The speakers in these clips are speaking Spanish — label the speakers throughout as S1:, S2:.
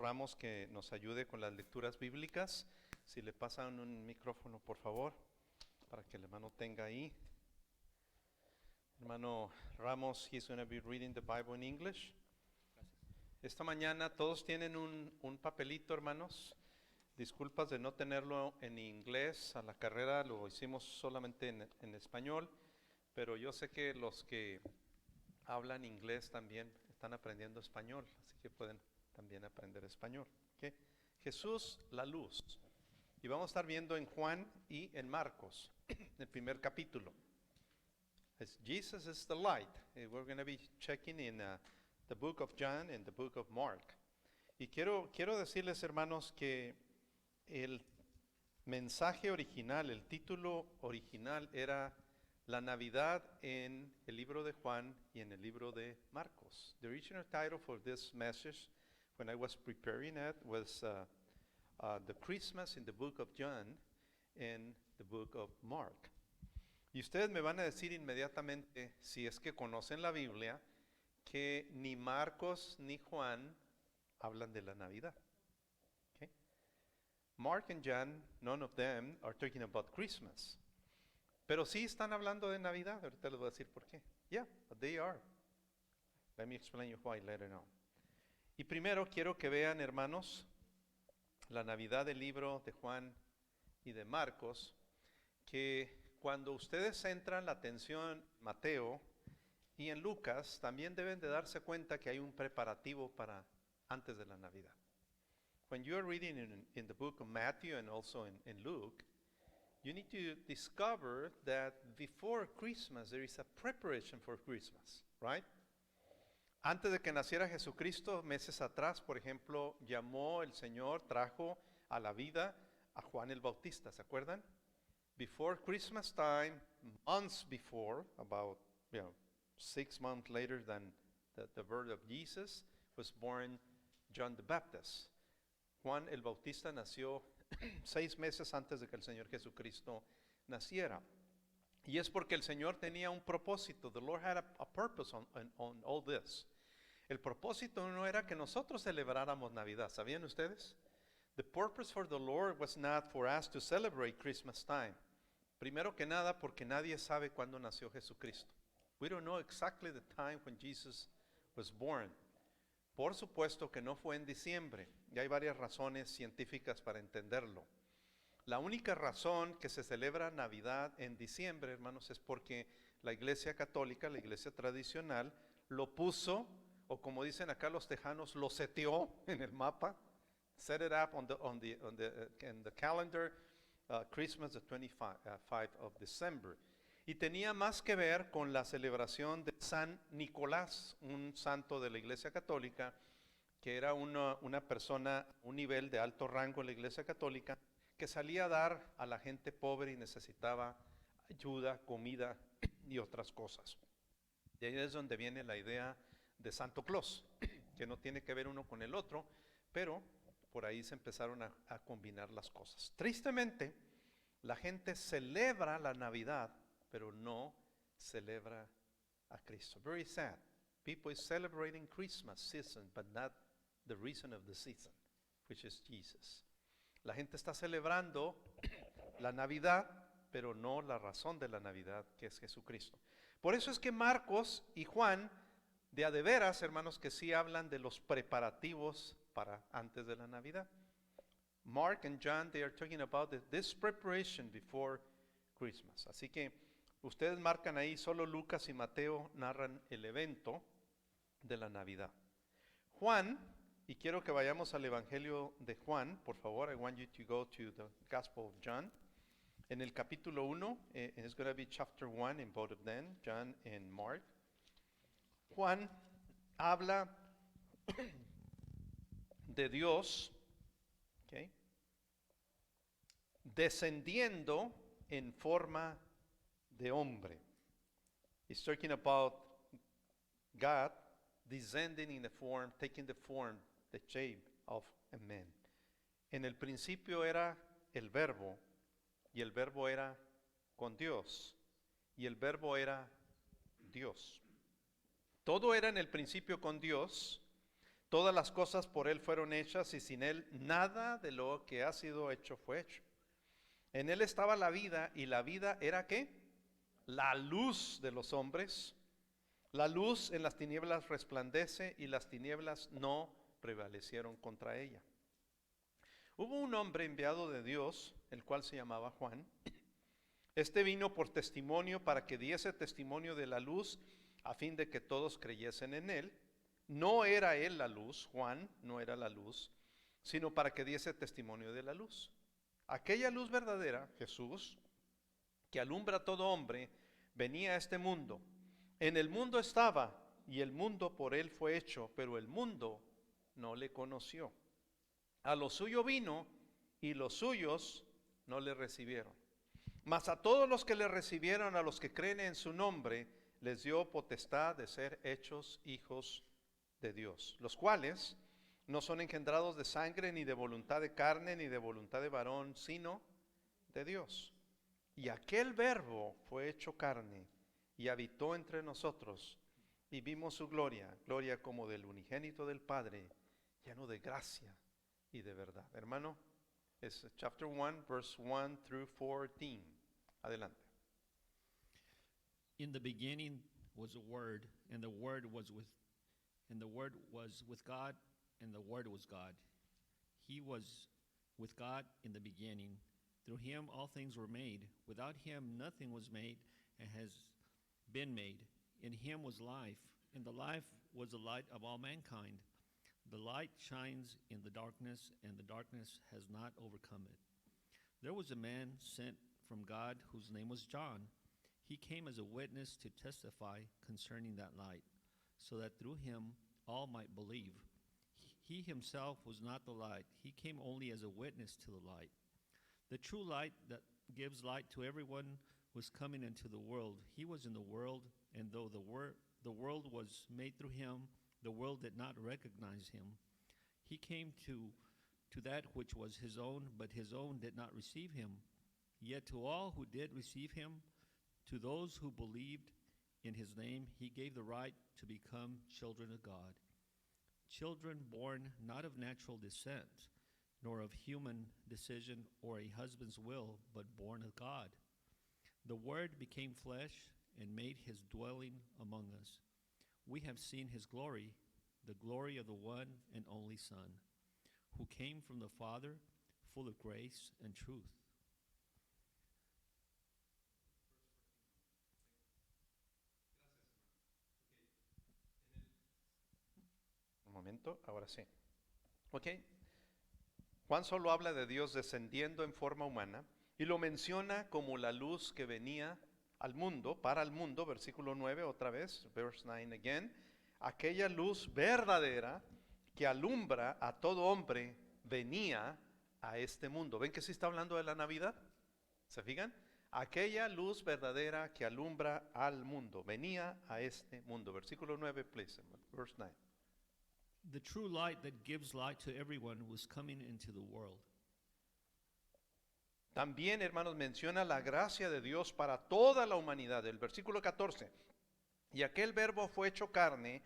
S1: Ramos que nos ayude con las lecturas bíblicas. Si le pasan un micrófono, por favor, para que el hermano tenga ahí. Hermano Ramos, he's going to be reading the Bible in English. Esta mañana todos tienen un papelito, hermanos. Disculpas de no tenerlo en inglés. A la carrera lo hicimos solamente en español, pero yo sé que los que hablan inglés también están aprendiendo español, así que pueden también aprender español. ¿Okay? Jesús, la luz. Y vamos a estar viendo en Juan y en Marcos, el primer capítulo. Jesus is the light. We're going to be checking in the book of John and the book of Mark. Y quiero decirles, hermanos, que el mensaje original, el título original era la Navidad en el libro de Juan y en el libro de Marcos. The original title for this message, when I was preparing it, was the Christmas in the book of John and the book of Mark. Y ustedes me van a decir inmediatamente, si es que conocen la Biblia, que ni Marcos ni Juan hablan de la Navidad. Okay? Mark and John, none of them are talking about Christmas. Pero sí están hablando de Navidad. Ahorita les voy a decir por qué. Yeah, but they are. Let me explain you why later on. Y primero quiero que vean, hermanos, la Navidad del libro de Juan y de Marcos, que cuando ustedes centran la atención en Mateo y en Lucas, también deben de darse cuenta que hay un preparativo para antes de la Navidad. When you are reading in the book of Matthew and also in Luke, you need to discover that before Christmas there is a preparation for Christmas, right? Antes de que naciera Jesucristo, meses atrás, por ejemplo, llamó el Señor, trajo a la vida a Juan el Bautista, ¿se acuerdan? Before Christmas time, months before, about 6 months later than the birth of Jesus, was born John the Baptist. Juan el Bautista nació 6 meses antes de que el Señor Jesucristo naciera. Y es porque el Señor tenía un propósito. The Lord had a purpose on all this. El propósito no era que nosotros celebráramos Navidad. ¿Sabían ustedes? The purpose for the Lord was not for us to celebrate Christmas time. Primero que nada, porque nadie sabe cuándo nació Jesucristo. We don't know exactly the time when Jesus was born. Por supuesto que no fue en diciembre, y hay varias razones científicas para entenderlo. La única razón que se celebra Navidad en diciembre, hermanos, es porque la Iglesia Católica, la Iglesia tradicional, lo puso, o como dicen acá los tejanos, lo seteó en el mapa, set it up in the calendar, Christmas the 25 of December. Y tenía más que ver con la celebración de San Nicolás, un santo de la Iglesia Católica, que era una persona, un nivel de alto rango en la Iglesia Católica, que salía a dar a la gente pobre y necesitaba ayuda, comida y otras cosas. De ahí es donde viene la idea de Santo Claus, que no tiene que ver uno con el otro, pero por ahí se empezaron a combinar las cosas. Tristemente, la gente celebra la Navidad, pero no celebra a Cristo. Very sad. People is celebrating Christmas season, but not the reason of the season, which is Jesus. La gente está celebrando la Navidad, pero no la razón de la Navidad, que es Jesucristo. Por eso es que Marcos y Juan, de a de veras, hermanos, que sí hablan de los preparativos para antes de la Navidad. Mark and John, they are talking about this preparation before Christmas. Así que ustedes marcan ahí, solo Lucas y Mateo narran el evento de la Navidad. Juan, y quiero que vayamos al Evangelio de Juan, por favor, I want you to go to the Gospel of John. En el capítulo 1, it's going to be chapter 1 in both of them, John and Mark. Juan habla de Dios, okay, descendiendo en forma de hombre. He's talking about God descending in the form, taking the form, the shape of a man. En el principio era el verbo, y el verbo era con Dios, y el verbo era Dios. Todo era en el principio con Dios. Todas las cosas por Él fueron hechas y sin Él nada de lo que ha sido hecho fue hecho. En Él estaba la vida y la vida era ¿qué? La luz de los hombres. La luz en las tinieblas resplandece y las tinieblas no prevalecieron contra ella. Hubo un hombre enviado de Dios, el cual se llamaba Juan. Este vino por testimonio para que diese testimonio de la luz a fin de que todos creyesen en Él. No era Él la luz, Juan no era la luz, sino para que diese testimonio de la luz. Aquella luz verdadera, Jesús, que alumbra a todo hombre, venía a este mundo. En el mundo estaba y el mundo por Él fue hecho, pero el mundo no le conoció. A lo suyo vino y los suyos no le recibieron. Mas a todos los que le recibieron, a los que creen en su nombre, les dio potestad de ser hechos hijos de Dios, los cuales no son engendrados de sangre, ni de voluntad de carne, ni de voluntad de varón, sino de Dios. Y aquel Verbo fue hecho carne y habitó entre nosotros, y vimos su gloria, gloria como del unigénito del Padre, lleno de gracia y de verdad. Hermano, es chapter 1, verse 1 through 14. Adelante.
S2: In the beginning was a Word, and the Word was with God, and the Word was God. He was with God in the beginning. Through him all things were made. Without him nothing was made and has been made. In him was life, and the life was the light of all mankind. The light shines in the darkness, and the darkness has not overcome it. There was a man sent from God whose name was John. He came as a witness to testify concerning that light, so that through him all might believe. He himself was not the light. He came only as a witness to the light. The true light that gives light to everyone was coming into the world. He was in the world, and though the world was made through him, the world did not recognize him. He came to that which was his own, but his own did not receive him. Yet to all who did receive him, to those who believed in his name, he gave the right to become children of God. Children born not of natural descent, nor of human decision or a husband's will, but born of God. The Word became flesh and made his dwelling among us. We have seen his glory, the glory of the one and only Son, who came from the Father, full of grace and truth.
S1: Un momento, ahora sí. Ok. Juan solo habla de Dios descendiendo en forma humana y lo menciona como la luz que venía al mundo, para el mundo, versículo 9 otra vez, verse 9 again, aquella luz verdadera que alumbra a todo hombre venía a este mundo. ¿Ven que sí está hablando de la Navidad? ¿Se fijan? Aquella luz verdadera que alumbra al mundo venía a este mundo. Versículo 9, please, verse 9.
S2: The true light that gives light to everyone was coming into the world.
S1: También, hermanos, menciona la gracia de Dios para toda la humanidad. El versículo 14. Y aquel Verbo fue hecho carne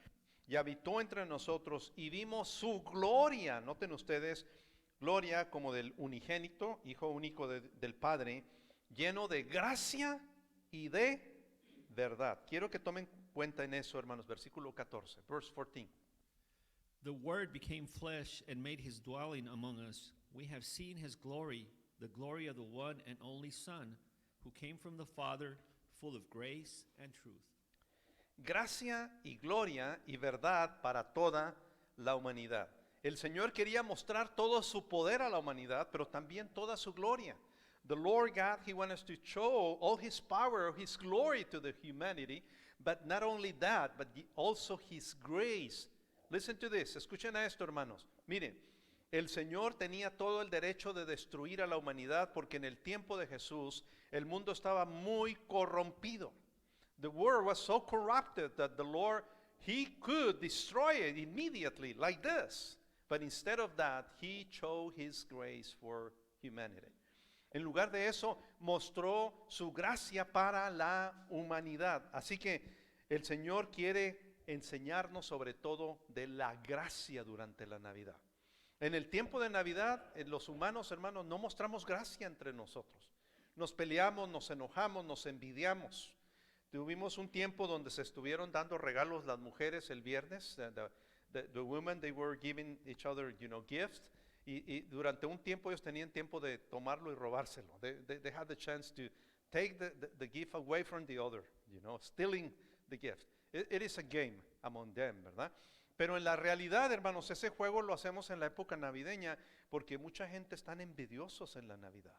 S1: y habitó entre nosotros y vimos su gloria. Noten ustedes, gloria como del unigénito, Hijo único del Padre, lleno de gracia y de verdad. Quiero que tomen cuenta en eso, hermanos. Versículo 14, verse 14.
S2: The Word became flesh and made his dwelling among us. We have seen his glory, the glory of the one and only Son, who came from the Father, full of grace and truth.
S1: Gracia y gloria y verdad para toda la humanidad. El Señor quería mostrar todo su poder a la humanidad, pero también toda su gloria. The Lord God, he wants to show all his power, his glory to the humanity, but not only that, but also his grace. Listen to this, escuchen a esto, hermanos. Miren, el Señor tenía todo el derecho de destruir a la humanidad porque en el tiempo de Jesús el mundo estaba muy corrompido. The world was so corrupted that the Lord, he could destroy it immediately like this. But instead of that, he showed his grace for humanity. En lugar de eso, mostró su gracia para la humanidad. Así que el Señor quiere enseñarnos sobre todo de la gracia durante la Navidad. En el tiempo de Navidad, los humanos, hermanos, no mostramos gracia entre nosotros. Nos peleamos, nos enojamos, nos envidiamos. Tuvimos un tiempo donde se estuvieron dando regalos las mujeres el viernes. The women, they were giving each other, gifts. Y durante un tiempo ellos tenían tiempo de tomarlo y robárselo. They had the chance to take the gift away from the other, stealing the gift. It is a game among them, ¿verdad? Pero en la realidad, hermanos, ese juego lo hacemos en la época navideña porque mucha gente están envidiosos en la Navidad.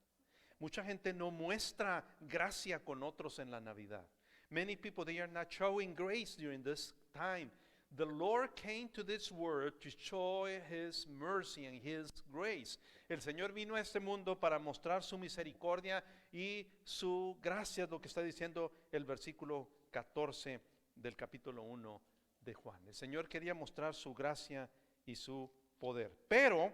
S1: Mucha gente no muestra gracia con otros en la Navidad. Many people, they are not showing grace during this time. The Lord came to this world to show His mercy and His grace. El Señor vino a este mundo para mostrar su misericordia y su gracia, es lo que está diciendo el versículo 14 del capítulo 1 de Juan. El Señor quería mostrar su gracia y su poder. Pero,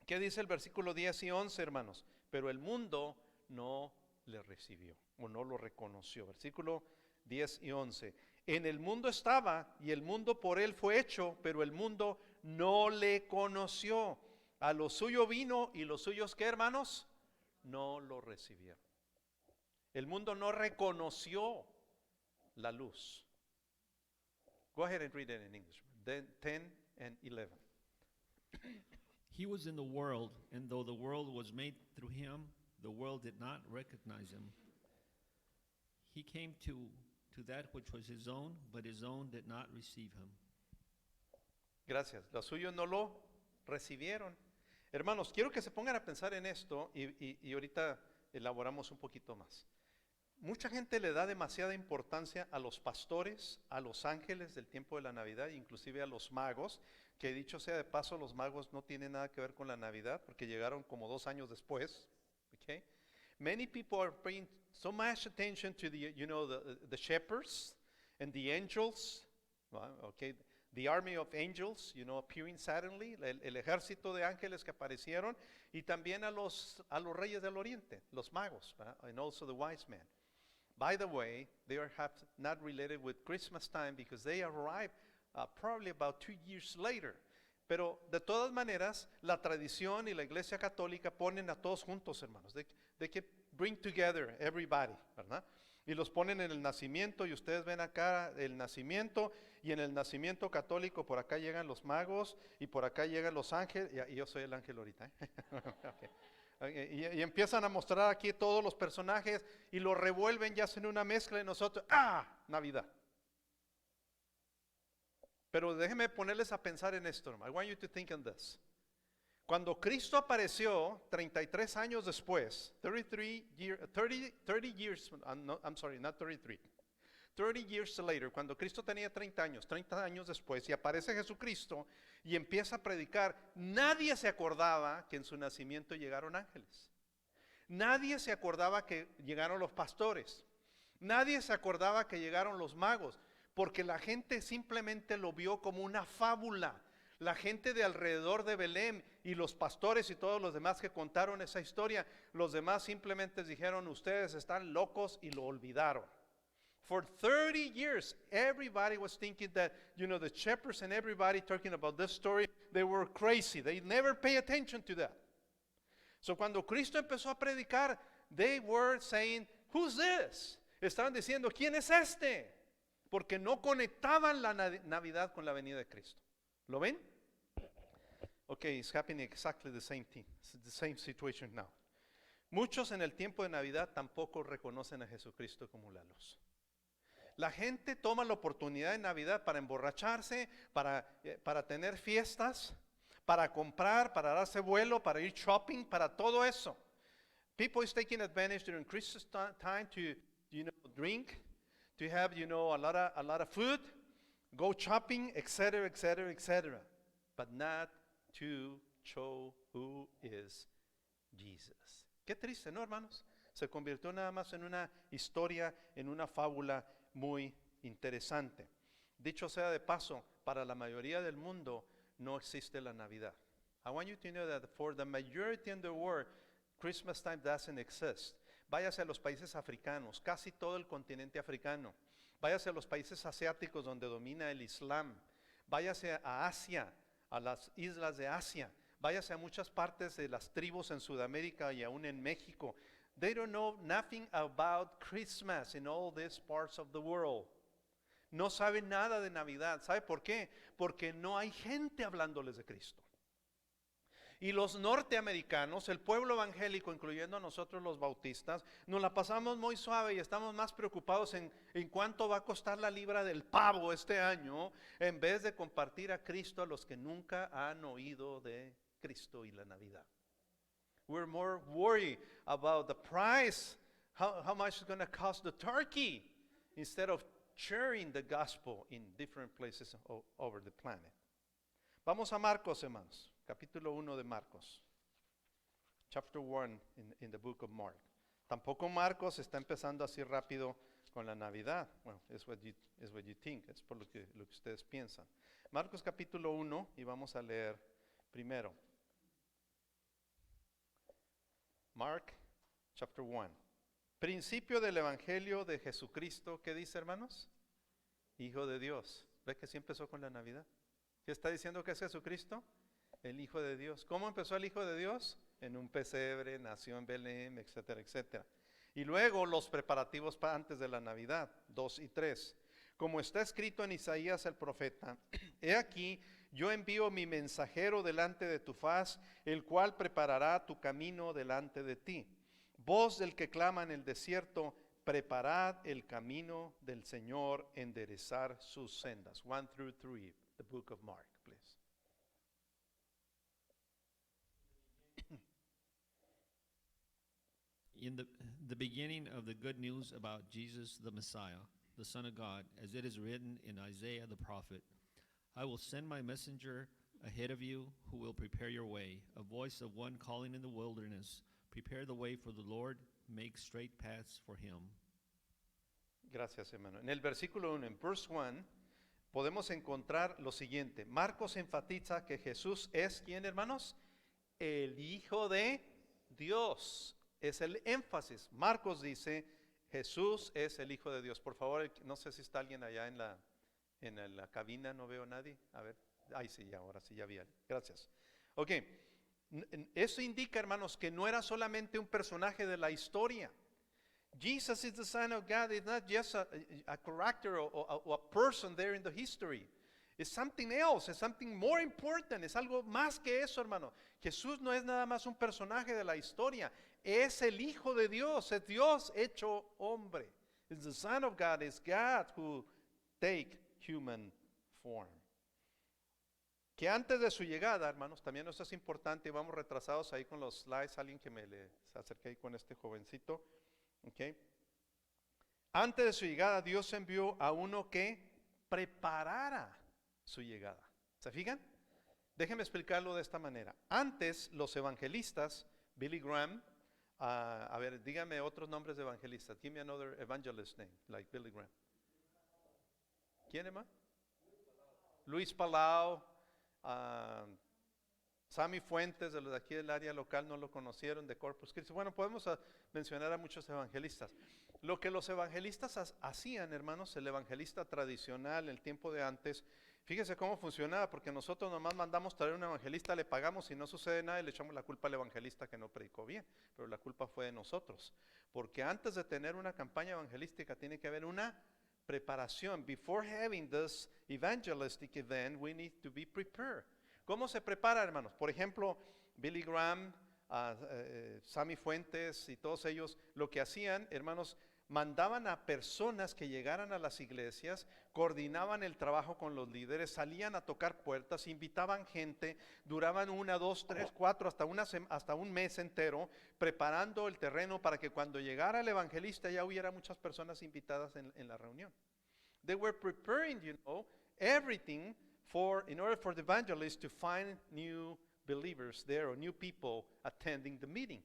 S1: ¿qué dice el versículo 10 y 11, hermanos? Pero el mundo no le recibió o no lo reconoció. Versículo 10 y 11. En el mundo estaba y el mundo por él fue hecho, pero el mundo no le conoció. A lo suyo vino y los suyos, ¿qué, hermanos? No lo recibieron. El mundo no reconoció la luz. Go ahead and read it in English. 10 and 11.
S2: He was in the world, and though the world was made through him, the world did not recognize him. He came to that which was his own, but his own did not receive him.
S1: Gracias. Los suyos no lo recibieron. Hermanos, quiero que se pongan a pensar en esto y ahorita elaboramos un poquito más. Mucha gente le da demasiada importancia a los pastores, a los ángeles del tiempo de la Navidad, inclusive a los magos, que dicho sea de paso, los magos no tienen nada que ver con la Navidad porque llegaron como 2 años después. Okay? Many people are paying so much attention to the shepherds and the angels, okay, the army of angels, appearing suddenly, el ejército de ángeles que aparecieron, y también a los reyes del oriente, los magos, and also the wise men. By the way, they are not related with Christmas time because they arrived probably about 2 years later. Pero de todas maneras, la tradición y la Iglesia Católica ponen a todos juntos, hermanos. They can bring together everybody, ¿verdad? Y los ponen en el nacimiento, y ustedes ven acá el nacimiento, y en el nacimiento católico por acá llegan los magos, y por acá llegan los ángeles, y yo soy el ángel ahorita. Okay. Y empiezan a mostrar aquí todos los personajes, y los revuelven, ya hacen una mezcla, y nosotros, Navidad. Pero déjenme ponerles a pensar en esto, hermano. I want you to think on this. Cuando Cristo apareció 33 años después, 30 years, I'm sorry, not 33. 30 years later, cuando Cristo tenía 30 años después, y aparece Jesucristo y empieza a predicar, nadie se acordaba que en su nacimiento llegaron ángeles. Nadie se acordaba que llegaron los pastores. Nadie se acordaba que llegaron los magos, porque la gente simplemente lo vio como una fábula. La gente de alrededor de Belén y los pastores y todos los demás que contaron esa historia, los demás simplemente dijeron, ustedes están locos, y lo olvidaron. For 30 years, everybody was thinking that, the shepherds and everybody talking about this story, they were crazy. They never pay attention to that. So cuando Cristo empezó a predicar, they were saying, who's this? Estaban diciendo, ¿quién es este? Porque no conectaban la Navidad con la venida de Cristo. ¿Lo ven? Okay, it's happening exactly the same thing. It's the same situation now. Muchos en el tiempo de Navidad tampoco reconocen a Jesucristo como la luz. La gente toma la oportunidad de Navidad para emborracharse, para tener fiestas, para comprar, para darse vuelo, para ir shopping, para todo eso. People is taking advantage during Christmas time to, drink, to have, a lot of food, go shopping, etc., etc., etc., but not to show who is Jesus. Qué triste, ¿no, hermanos? Se convirtió nada más en una historia, en una fábula muy interesante. Dicho sea de paso, para la mayoría del mundo no existe la Navidad. I want you to know that for the majority in the world, Christmas time doesn't exist. Váyase a los países africanos, casi todo el continente africano. Váyase a los países asiáticos donde domina el Islam. Váyase a Asia, a las islas de Asia. Váyase a muchas partes de las tribus en Sudamérica y aún en México. They don't know nothing about Christmas in all these parts of the world. No saben nada de Navidad. ¿Sabe por qué? Porque no hay gente hablándoles de Cristo. Y los norteamericanos, el pueblo evangélico, incluyendo a nosotros los bautistas, nos la pasamos muy suave y estamos más preocupados en cuánto va a costar la libra del pavo este año, en vez de compartir a Cristo a los que nunca han oído de Cristo y la Navidad. We're more worried about the price, how much it's going to cost the turkey, instead of sharing the gospel in different places over the planet. Vamos a Marcos, hermanos. Capítulo 1 de Marcos. Chapter 1 in the book of Mark. Tampoco Marcos está empezando así rápido con la Navidad. Bueno, es what you think, es por lo que ustedes piensan. Marcos capítulo 1 y vamos a leer primero. Mark chapter 1. Principio del Evangelio de Jesucristo, ¿qué dice, hermanos? Hijo de Dios. ¿Ve que sí empezó con la Navidad? ¿Qué está diciendo que es Jesucristo? El Hijo de Dios. ¿Cómo empezó el Hijo de Dios? En un pesebre, nació en Belén, etcétera, etcétera. Y luego los preparativos para antes de la Navidad, 2 y 3. Como está escrito en Isaías el profeta, he aquí, yo envío mi mensajero delante de tu faz, el cual preparará tu camino delante de ti. Voz del que clama en el desierto, preparad el camino del Señor, enderezar sus sendas. 1 through 3, the book of Mark, please.
S2: In the beginning of the good news about Jesus the Messiah, the Son of God, as it is written in Isaiah the prophet, I will send my messenger ahead of you who will prepare your way, a voice of one calling in the wilderness, prepare the way for the Lord, make straight paths for him.
S1: Gracias, hermano. En el versículo 1, en verse 1, podemos encontrar lo siguiente. Marcos enfatiza que Jesús es, ¿quién, hermanos? El Hijo de Dios. Es el énfasis. Marcos dice, Jesús es el Hijo de Dios. Por favor, no sé si está alguien allá en la cabina, no veo a nadie. A ver, ahí sí, ya, ahora sí, ya vi. Gracias. Ok, eso indica, hermanos, que no era solamente un personaje de la historia. Jesus is the Son of God. It's not just a character or a person there in the history. It's something else, it's something more important, es algo más que eso, hermano. Jesús no es nada más un personaje de la historia, es el Hijo de Dios, es Dios hecho hombre. It's the Son of God, it's God who take human form. Que antes de su llegada, hermanos, también eso es importante, vamos retrasados ahí con los slides, alguien que se acerque ahí con este jovencito, okay. Antes de su llegada, Dios envió a uno que preparara su llegada. ¿Se fijan? Déjenme explicarlo de esta manera. Antes los evangelistas, Billy Graham, a ver, díganme otros nombres de evangelistas. Give me another evangelist name, like Billy Graham. ¿Quién más? Luis Palau, Sammy Fuentes, de los de aquí del área local, no lo conocieron, de Corpus Christi. Bueno, podemos mencionar a muchos evangelistas. Lo que los evangelistas hacían, hermanos, el evangelista tradicional, el tiempo de antes, fíjense cómo funcionaba, porque nosotros nomás mandamos traer un evangelista, le pagamos y no sucede nada y le echamos la culpa al evangelista que no predicó bien, pero la culpa fue de nosotros, porque antes de tener una campaña evangelística tiene que haber una preparación. Before having this evangelistic event, we need to be prepared. ¿Cómo se prepara, hermanos? Por ejemplo, Billy Graham, Sammy Fuentes y todos ellos, lo que hacían, hermanos, mandaban a personas que llegaran a las iglesias, coordinaban el trabajo con los líderes, salían a tocar puertas, invitaban gente, duraban 1, 2, 3, 4, hasta un mes entero, preparando el terreno para que cuando llegara el evangelista ya hubiera muchas personas invitadas en la reunión. They were preparing, everything in order for the evangelist to find new believers there or new people attending the meeting.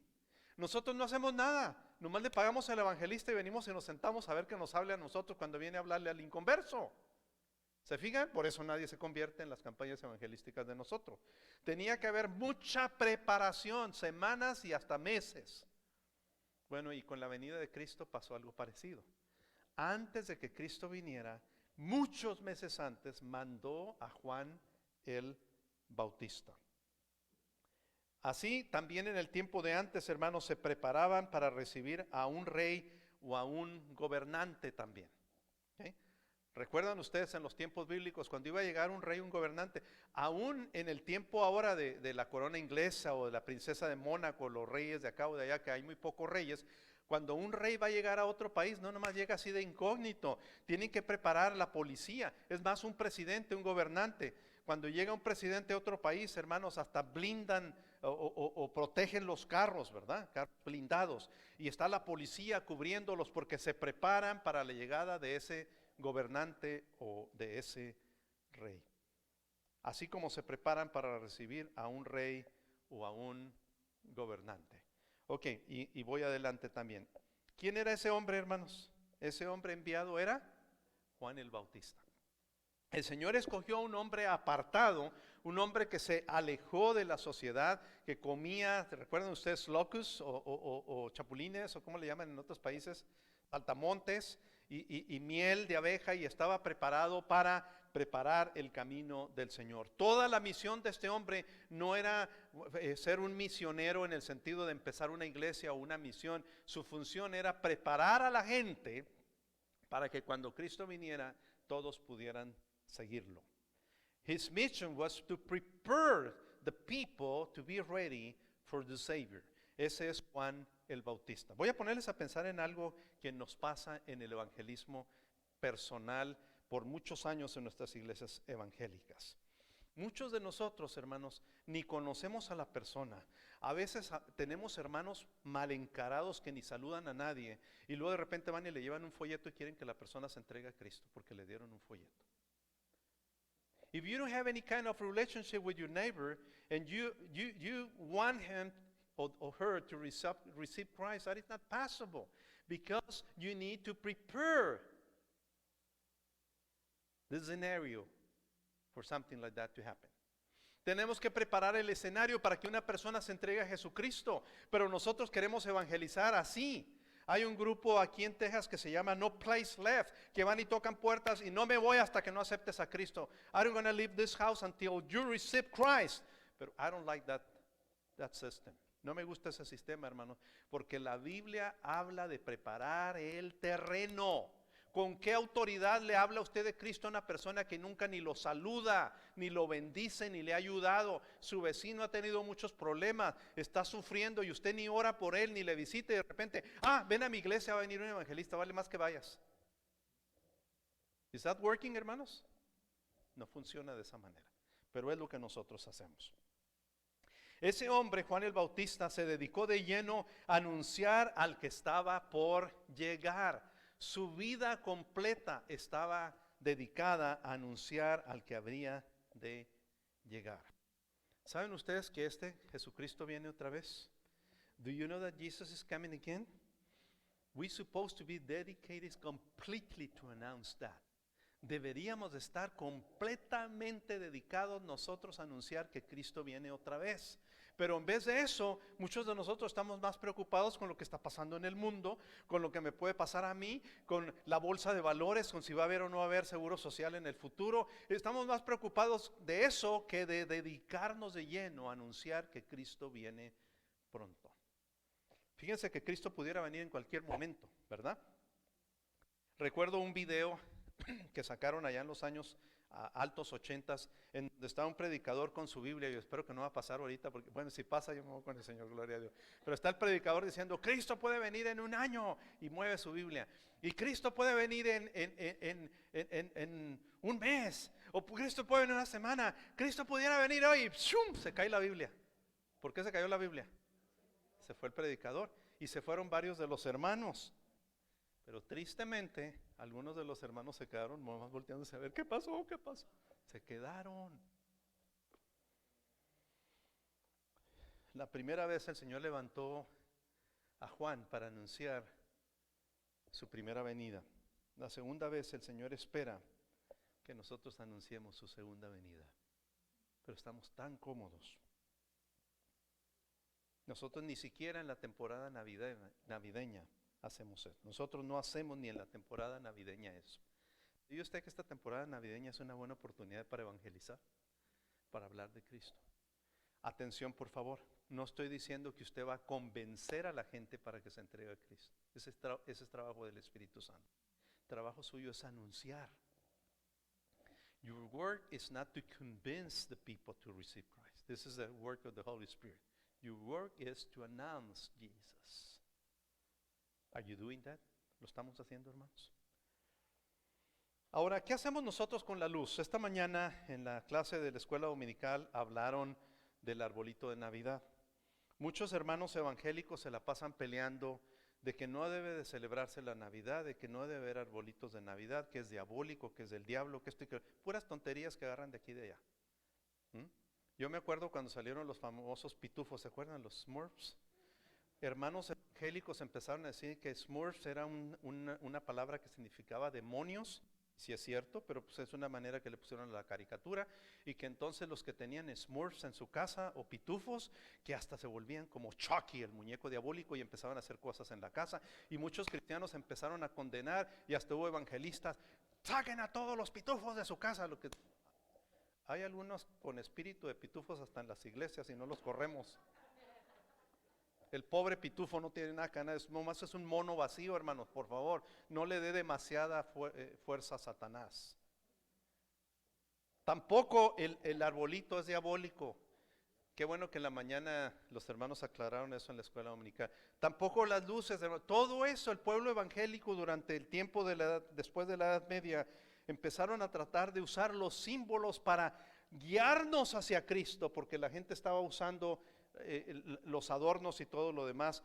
S1: Nosotros no hacemos nada, nomás le pagamos al evangelista y venimos y nos sentamos a ver que nos hable a nosotros cuando viene a hablarle al inconverso. ¿Se fijan? Por eso nadie se convierte en las campañas evangelísticas de nosotros. Tenía que haber mucha preparación, semanas y hasta meses. Bueno, y con la venida de Cristo pasó algo parecido. antes de que Cristo viniera, muchos meses antes, mandó a Juan el Bautista. Así también en el tiempo de antes, hermanos, se preparaban para recibir a un rey o a un gobernante también. ¿Ok? ¿Recuerdan ustedes en los tiempos bíblicos cuando iba a llegar un rey, un gobernante? Aún en el tiempo ahora de la corona inglesa o de la princesa de Mónaco, los reyes de acá o de allá, que hay muy pocos reyes, cuando un rey va a llegar a otro país, no nomás llega así de incógnito, tienen que preparar la policía, es más un presidente, un gobernante. Cuando llega un presidente a otro país, hermanos, hasta blindan o protegen los carros, ¿verdad? Carros blindados. Y está la policía cubriéndolos porque se preparan para la llegada de ese gobernante o de ese rey. Así como se preparan para recibir a un rey o a un gobernante. Ok, y voy adelante también. ¿Quién era ese hombre, hermanos? Ese hombre enviado era Juan el Bautista. El Señor escogió a un hombre apartado, un hombre que se alejó de la sociedad, que comía, ¿recuerdan ustedes locusts o chapulines o cómo le llaman en otros países? Saltamontes y miel de abeja, y estaba preparado para preparar el camino del Señor. Toda la misión de este hombre no era ser un misionero en el sentido de empezar una iglesia o una misión. Su función era preparar a la gente para que cuando Cristo viniera todos pudieran seguirlo. His mission was to prepare the people to be ready for the Savior. Ese es Juan el Bautista. Voy a ponerles a pensar en algo que nos pasa en el evangelismo personal por muchos años en nuestras iglesias evangélicas. Muchos de nosotros, hermanos, ni conocemos a la persona. A veces tenemos hermanos mal encarados que ni saludan a nadie y luego de repente van y le llevan un folleto y quieren que la persona se entregue a Cristo porque le dieron un folleto. If you don't have any kind of relationship with your neighbor and you want him or her to receive Christ, that is not possible because you need to prepare the scenario for something like that to happen. Tenemos que preparar el escenario para que una persona se entregue a Jesucristo, pero nosotros queremos evangelizar así. Hay un grupo aquí en Texas que se llama No Place Left, que van y tocan puertas y no me voy hasta que no aceptes a Cristo. I'm going to leave this house until you receive Christ. But I don't like that system. No me gusta ese sistema, hermano, porque la Biblia habla de preparar el terreno. ¿Con qué autoridad le habla usted de Cristo a una persona que nunca ni lo saluda, ni lo bendice, ni le ha ayudado? Su vecino ha tenido muchos problemas, está sufriendo y usted ni ora por él, ni le visita y de repente, ven a mi iglesia, va a venir un evangelista, vale más que vayas. ¿Is that working, hermanos? No funciona de esa manera, pero es lo que nosotros hacemos. Ese hombre, Juan el Bautista, se dedicó de lleno a anunciar al que estaba por llegar. Su vida completa estaba dedicada a anunciar al que habría de llegar. ¿Saben ustedes que Jesucristo viene otra vez? Do you know that Jesus is coming again? We're supposed to be dedicated completely to announce that. Deberíamos de estar completamente dedicados nosotros a anunciar que Cristo viene otra vez. Pero en vez de eso, muchos de nosotros estamos más preocupados con lo que está pasando en el mundo, con lo que me puede pasar a mí, con la bolsa de valores, con si va a haber o no va a haber seguro social en el futuro. Estamos más preocupados de eso que de dedicarnos de lleno a anunciar que Cristo viene pronto. Fíjense que Cristo pudiera venir en cualquier momento, ¿verdad? Recuerdo un video que sacaron allá en los años altos 80s, en donde está un predicador con su Biblia. Yo espero que no va a pasar ahorita, porque bueno, si pasa yo me voy con el Señor, gloria a Dios. Pero está el predicador diciendo, Cristo puede venir en un año, y mueve su Biblia. Y Cristo puede venir en un mes, o Cristo puede venir en una semana. Cristo pudiera venir hoy, y ¡shum!, se cae la Biblia. ¿Por qué se cayó la Biblia? Se fue el predicador y se fueron varios de los hermanos. Pero tristemente, algunos de los hermanos se quedaron más volteándose a ver, ¿qué pasó? ¿Qué pasó? Se quedaron. La primera vez el Señor levantó a Juan para anunciar su primera venida. La segunda vez el Señor espera que nosotros anunciemos su segunda venida. Pero estamos tan cómodos. Nosotros ni siquiera en la temporada navideña hacemos eso. Nosotros no hacemos ni en la temporada navideña eso. ¿Y usted que esta temporada navideña es una buena oportunidad para evangelizar, para hablar de Cristo? Atención, por favor. No estoy diciendo que usted va a convencer a la gente para que se entregue a Cristo. Ese es trabajo del Espíritu Santo. El trabajo suyo es anunciar. Your work is not to convince the people to receive Christ. This is the work of the Holy Spirit. Your work is to announce Jesus. Are you doing that? ¿Lo estamos haciendo, hermanos? Ahora, ¿qué hacemos nosotros con la luz? Esta mañana en la clase de la escuela dominical hablaron del arbolito de Navidad. Muchos hermanos evangélicos se la pasan peleando de que no debe de celebrarse la Navidad, de que no debe haber arbolitos de Navidad, que es diabólico, que es del diablo, que esto y que puras tonterías que agarran de aquí y de allá. Yo me acuerdo cuando salieron los famosos pitufos, ¿se acuerdan? Los Smurfs. Hermanos evangélicos empezaron a decir que Smurfs era una palabra que significaba demonios. Sí es cierto, pero pues es una manera que le pusieron a la caricatura, y que entonces los que tenían Smurfs en su casa o pitufos, que hasta se volvían como Chucky, el muñeco diabólico, y empezaban a hacer cosas en la casa, y muchos cristianos empezaron a condenar, y hasta hubo evangelistas, saquen a todos los pitufos de su casa. Hay algunos con espíritu de pitufos hasta en las iglesias y no los corremos. El pobre pitufo no tiene nada que ganar, nomás es un mono vacío, hermanos, por favor. No le dé demasiada fuerza a Satanás. Tampoco el arbolito es diabólico. Qué bueno que en la mañana los hermanos aclararon eso en la escuela dominical. Tampoco las luces, todo eso, el pueblo evangélico durante el tiempo después de la Edad Media, empezaron a tratar de usar los símbolos para guiarnos hacia Cristo, porque la gente estaba usando los adornos y todo lo demás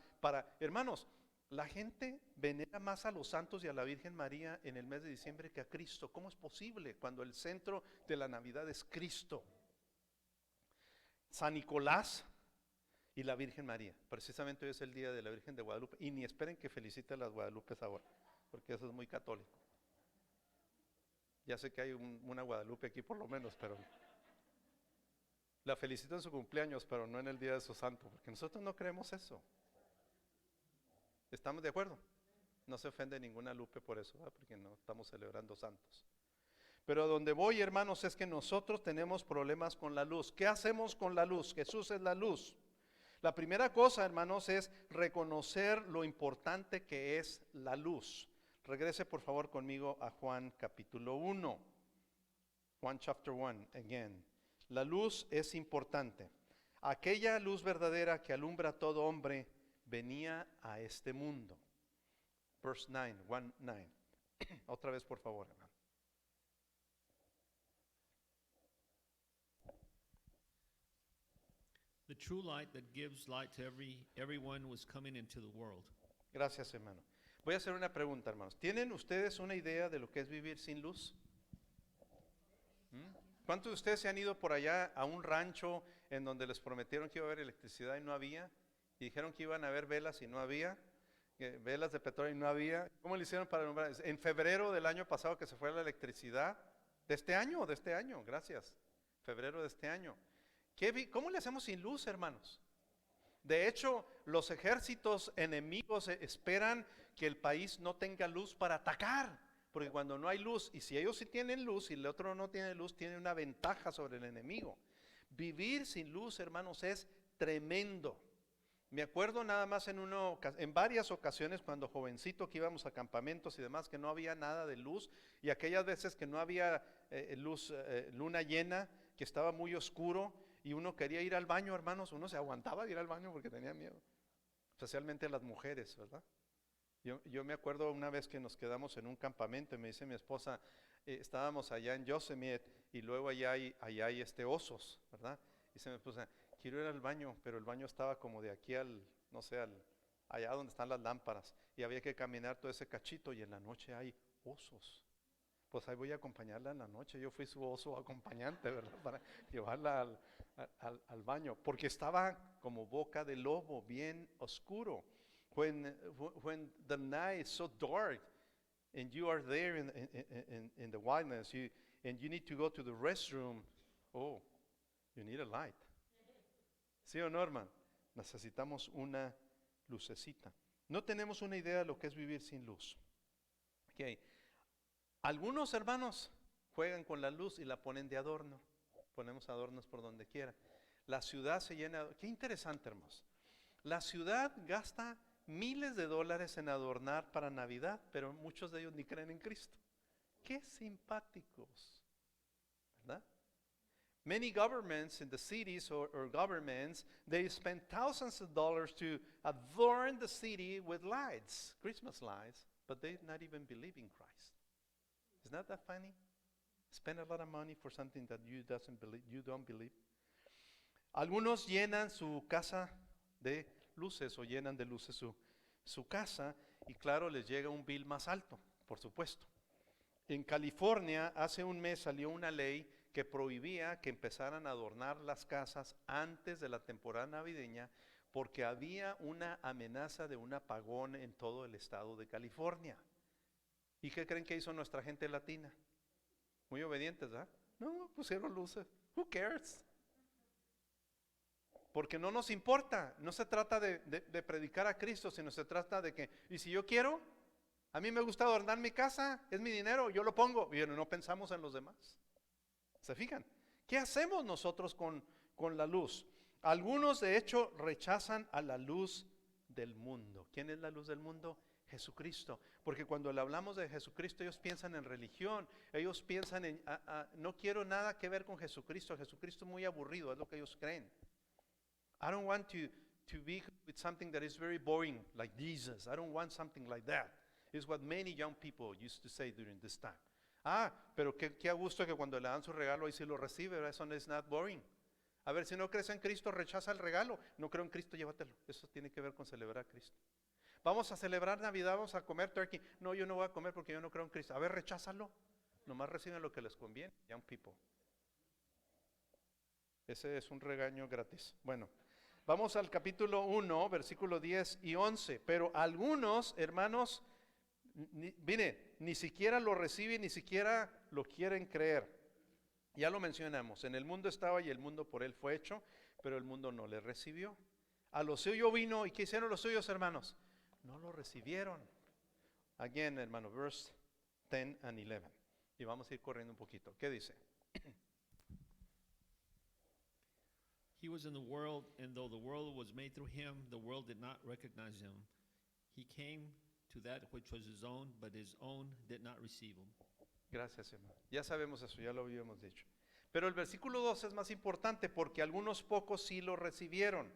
S1: hermanos, la gente venera más a los santos y a la Virgen María en el mes de diciembre que a Cristo. ¿Cómo es posible cuando el centro de la Navidad es Cristo? San Nicolás y la Virgen María. Precisamente hoy es el día de la Virgen de Guadalupe, y ni esperen que felicite a las Guadalupes ahora, porque eso es muy católico. Ya sé que hay una Guadalupe aquí por lo menos, pero la felicito en su cumpleaños, pero no en el día de su santo, porque nosotros no creemos eso. ¿Estamos de acuerdo? No se ofende ninguna Lupe por eso, ¿verdad? Porque no estamos celebrando santos. Pero a donde voy, hermanos, es que nosotros tenemos problemas con la luz. ¿Qué hacemos con la luz? Jesús es la luz. La primera cosa, hermanos, es reconocer lo importante que es la luz. Regrese por favor conmigo a Juan capítulo 1. Juan chapter 1, again. La luz es importante. Aquella luz verdadera que alumbra a todo hombre venía a este mundo. Verse 9, 1:9. Otra vez por favor, hermano.
S2: The true light that gives light to everyone was coming into the world.
S1: Gracias, hermano. Voy a hacer una pregunta, hermanos. ¿Tienen ustedes una idea de lo que es vivir sin luz? ¿Cuántos de ustedes se han ido por allá a un rancho en donde les prometieron que iba a haber electricidad y no había? Y dijeron que iban a haber velas y no había, velas de petróleo y no había. ¿Cómo le hicieron para nombrar? En febrero del año pasado que se fue la electricidad, de este año, gracias, febrero de este año. ¿Cómo le hacemos sin luz, hermanos? De hecho, los ejércitos enemigos esperan que el país no tenga luz para atacar, porque cuando no hay luz, y si ellos sí tienen luz y el otro no tiene luz, tiene una ventaja sobre el enemigo. Vivir sin luz, hermanos, es tremendo. Me acuerdo nada más en varias ocasiones cuando jovencito que íbamos a campamentos y demás, que no había nada de luz, y aquellas veces que no había luz, luna llena, que estaba muy oscuro, y uno quería ir al baño, hermanos, uno se aguantaba de ir al baño porque tenía miedo, especialmente las mujeres, ¿verdad? Yo me acuerdo una vez que nos quedamos en un campamento y me dice mi esposa, estábamos allá en Yosemite y luego allá hay osos, ¿verdad? Y dice mi esposa, quiero ir al baño, pero el baño estaba como de aquí allá donde están las lámparas, y había que caminar todo ese cachito, y en la noche hay osos. Pues ahí voy a acompañarla en la noche. Yo fui su oso acompañante, ¿verdad? Para llevarla al baño, porque estaba como boca de lobo, bien oscuro. When the night is so dark and you are there in the wilderness, and you need to go to the restroom, you need a light. ¿Sí o no, hermano? Necesitamos una lucecita. No tenemos una idea de lo que es vivir sin luz. Okay. Algunos hermanos juegan con la luz y la ponen de adorno. Ponemos adornos por donde quiera. La ciudad se llena. Qué interesante, hermanos. La ciudad gasta miles de dólares en adornar para Navidad, pero muchos de ellos ni creen en Cristo. Qué simpáticos, ¿verdad? Many governments in the cities or governments, they spend thousands of dollars to adorn the city with lights, Christmas lights, but they not even believe in Christ. Isn't that funny? Spend a lot of money for something that you don't believe. Algunos llenan su casa de luces o llenan de luces su casa y claro, les llega un bill más alto, por supuesto. En California hace un mes salió una ley que prohibía que empezaran a adornar las casas antes de la temporada navideña porque había una amenaza de un apagón en todo el estado de California. ¿Y qué creen que hizo nuestra gente latina? Muy obedientes, ¿verdad? No, pusieron luces. Who cares? Porque no nos importa. No se trata de predicar a Cristo, sino se trata de que, y si yo quiero, a mí me gusta adornar mi casa, es mi dinero, yo lo pongo. Y no pensamos en los demás. ¿Se fijan? ¿Qué hacemos nosotros con la luz? Algunos de hecho rechazan a la luz del mundo. ¿Quién es la luz del mundo? Jesucristo. Porque cuando le hablamos de Jesucristo, ellos piensan en religión. Ellos piensan en, no quiero nada que ver con Jesucristo. Jesucristo es muy aburrido, es lo que ellos creen. I don't want to be with something that is very boring, like Jesus. I don't want something like that. It's what many young people used to say during this time. Pero qué a gusto que cuando le dan su regalo ahí sí lo recibe, eso no es not boring. A ver, si no crees en Cristo, rechaza el regalo. No creo en Cristo, llévatelo. Eso tiene que ver con celebrar a Cristo. Vamos a celebrar Navidad, vamos a comer turkey. No, yo no voy a comer porque yo no creo en Cristo. A ver, recházalo. Nomás reciben lo que les conviene, young people. Ese es un regaño gratis. Bueno, vamos al capítulo 1, versículo 10 y 11. Pero algunos, hermanos, ni siquiera lo reciben, ni siquiera lo quieren creer. Ya lo mencionamos, en el mundo estaba y el mundo por él fue hecho, pero el mundo no le recibió. A lo suyo vino, ¿y qué hicieron los suyos, hermanos? No lo recibieron. Again, hermano, verse 10 and 11. Y vamos a ir corriendo un poquito. ¿Qué dice?
S2: He was in the world, and though the world was made through him, the world did not recognize him. He came to that which was his own, but his own did not receive him.
S1: Gracias, hermano. Ya sabemos eso, ya lo habíamos dicho. Pero el versículo 2 es más importante porque algunos pocos sí lo recibieron.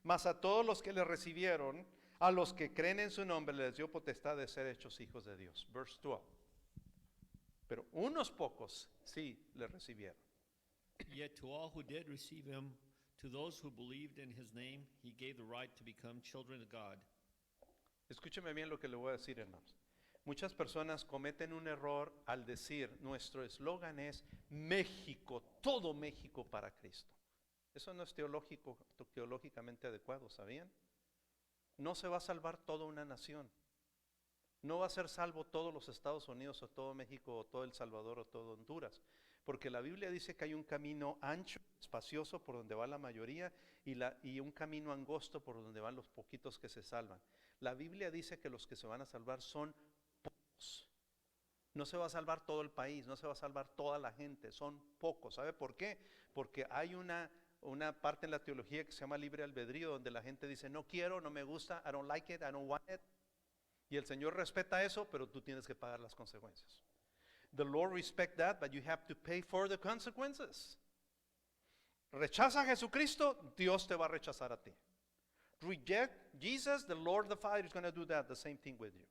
S1: Mas a todos los que le recibieron, a los que creen en su nombre, les dio potestad de ser hechos hijos de Dios. Verse 12. Pero unos pocos sí le recibieron.
S2: Yet to all who did receive him, to those who believed in his name, he gave the right to become children of God.
S1: Escúcheme bien lo que le voy a decir, hermanos. Muchas personas cometen un error al decir, nuestro eslogan es México, todo México para Cristo. Eso no es teológicamente adecuado, ¿sabían? No se va a salvar toda una nación. No va a ser salvo todos los Estados Unidos o todo México o todo El Salvador o todo Honduras. Porque la Biblia dice que hay un camino ancho, espacioso por donde va la mayoría y un camino angosto por donde van los poquitos que se salvan. La Biblia dice que los que se van a salvar son pocos. No se va a salvar todo el país, no se va a salvar toda la gente, son pocos. ¿Sabe por qué? Porque hay una parte en la teología que se llama libre albedrío, donde la gente dice, no quiero, no me gusta, I don't like it, I don't want it. Y el Señor respeta eso, pero tú tienes que pagar las consecuencias. The Lord respects that, but you have to pay for the consequences. Rechaza a Jesucristo, Dios te va a rechazar a ti. Reject Jesus, the Lord the Father is going to do that, the same thing with you.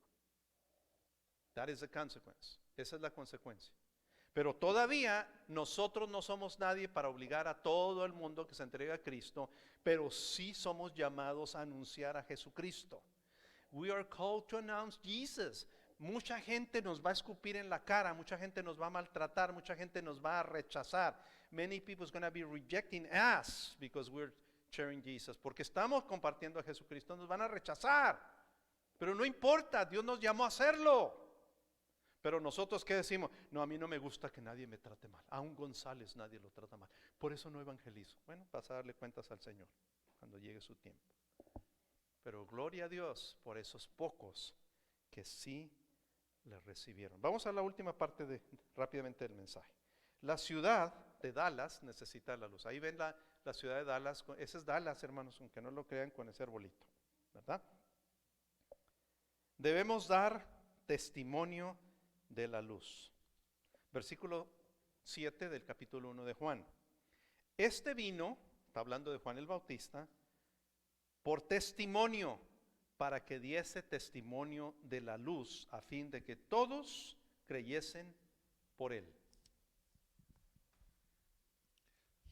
S1: That is the consequence. Esa es la consecuencia. Pero todavía nosotros no somos nadie para obligar a todo el mundo que se entregue a Cristo, pero sí somos llamados a anunciar a Jesucristo. We are called to announce Jesus. Mucha gente nos va a escupir en la cara, mucha gente nos va a maltratar, mucha gente nos va a rechazar. Many people is going to be rejecting us because we're sharing Jesus. Porque estamos compartiendo a Jesucristo, nos van a rechazar. Pero no importa, Dios nos llamó a hacerlo. Pero nosotros, ¿qué decimos? No, a mí no me gusta que nadie me trate mal. A un González nadie lo trata mal. Por eso no evangelizo. Bueno, vas a darle cuentas al Señor cuando llegue su tiempo. pero gloria a Dios por esos pocos que sí le recibieron. Vamos a la última parte rápidamente del mensaje. La ciudad de Dallas necesita la luz. Ahí ven la ciudad de Dallas. Ese es Dallas, hermanos, aunque no lo crean, con ese arbolito, ¿verdad? Debemos dar testimonio de la luz. Versículo 7 del capítulo 1 de Juan. Este vino, está hablando de Juan el Bautista, por testimonio, para que diese testimonio de la luz, a fin de que todos creyesen por él.